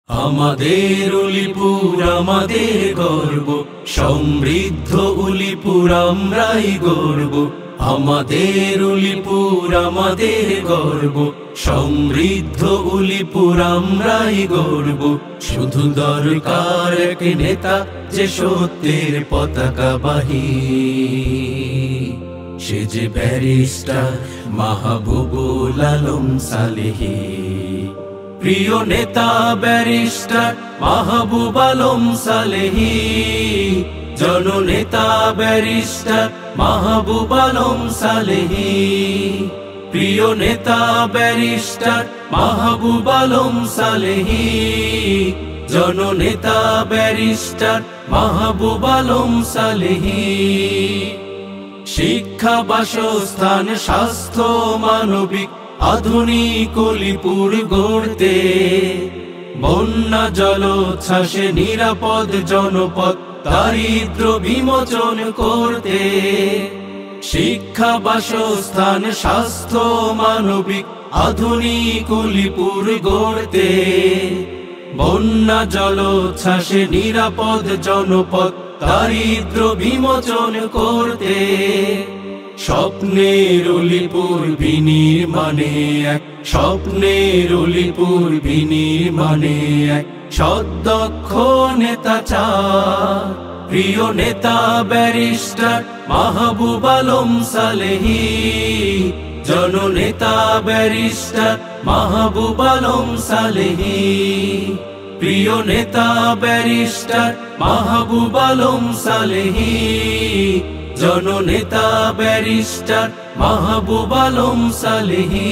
আমাদের উলিপুর আমাদের গর্ব, সমৃদ্ধ উলিপুর আমরাই গর্ব। আমাদের উলিপুর আমাদের গর্ব, সমৃদ্ধ উলিপুর আমরাই গর্ব। শুধু দরকার এক নেতা যে সত্যের পতাকাবাহী, সে যে ব্যারিস্টার মাহবুবুল আলম সালেহী। প্রিয় নেতা ব্যারিস্টার মাহবুব আলম সালেহী, জননেতা ব্যারিস্টার মাহবুব আলম সালেহী। প্রিয় নেতা ব্যারিস্টার মাহবুব আলম সালেহী, জননেতা ব্যারিস্টার মাহবুব আলম সালেহী। শিক্ষা, বাসস্থান, স্বাস্থ্য, মানবিক আধুনিক উলিপুর গড়তে, বন্যা জলোচ্ছ্বাসে নিরাপদ জনপদ দারিদ্র বিমোচন করতে। শিক্ষা, বাসস্থান, স্বাস্থ্য, মানবিক আধুনিক উলিপুর গড়তে, বন্যা জলোচ্ছ্বাসে নিরাপদ জনপদ দারিদ্র বিমোচন করতে। স্বপ্নের উলিপুর বিনির্মাণে এক, স্বপ্নের উলিপুর বিনির্মাণে এক সদক্ষ নেতা চাই। প্রিয় নেতা ব্যারিস্টার মাহবুব আলম সালেহী, জননেতা ব্যারিস্টার মাহবুব আলম সালেহী। প্রিয় নেতা ব্যারিস্টার মাহবুব আলম সালেহী, জননেতা ব্যারিস্টার মাহবুব আলম সালেহী।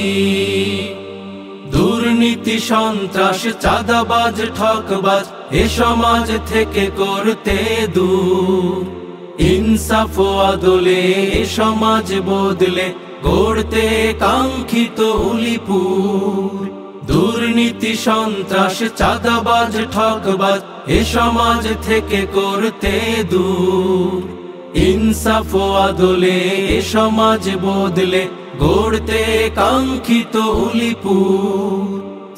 দুর্নীতি, সন্ত্রাস, চাঁদাবাজ, ঠকবাজ এ সমাজ থেকে করতে দূর। ইনসাফ ও আদলে এ সমাজ বদলে গড়তে কাঙ্ক্ষিত উলিপুর। দুর্নীতি, সন্ত্রাস, চাঁদাবাজ, ঠকবাজ এ সমাজ থেকে করতে দূর। ইনসাফ ও আদলে এ সমাজ বদলে গড়তে কাঙ্ক্ষিত উলিপুর।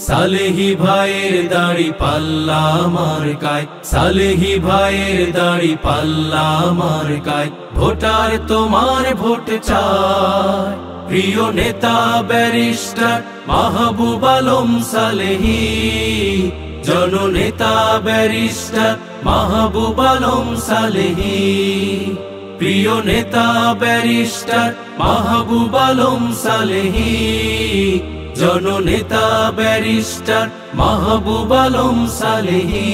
সালেহী ভাইয়ের দাড়ি পাল্লা মার্কায়, সালেহী ভাইয়ের দাড়ি পাল্লা মার্কায় ভোটার তোমার ভোট চায়। প্রিয় নেতা ব্যারিস্টার মাহবুব আলম সালেহী, জননেতা ব্যারিস্টার মাহবুব আলম সালেহী। প্রিয় নেতা ব্যারিস্টার মাহবুব আলম সালেহী, জননেতা ব্যারিস্টার মাহবুব আলম সালেহী।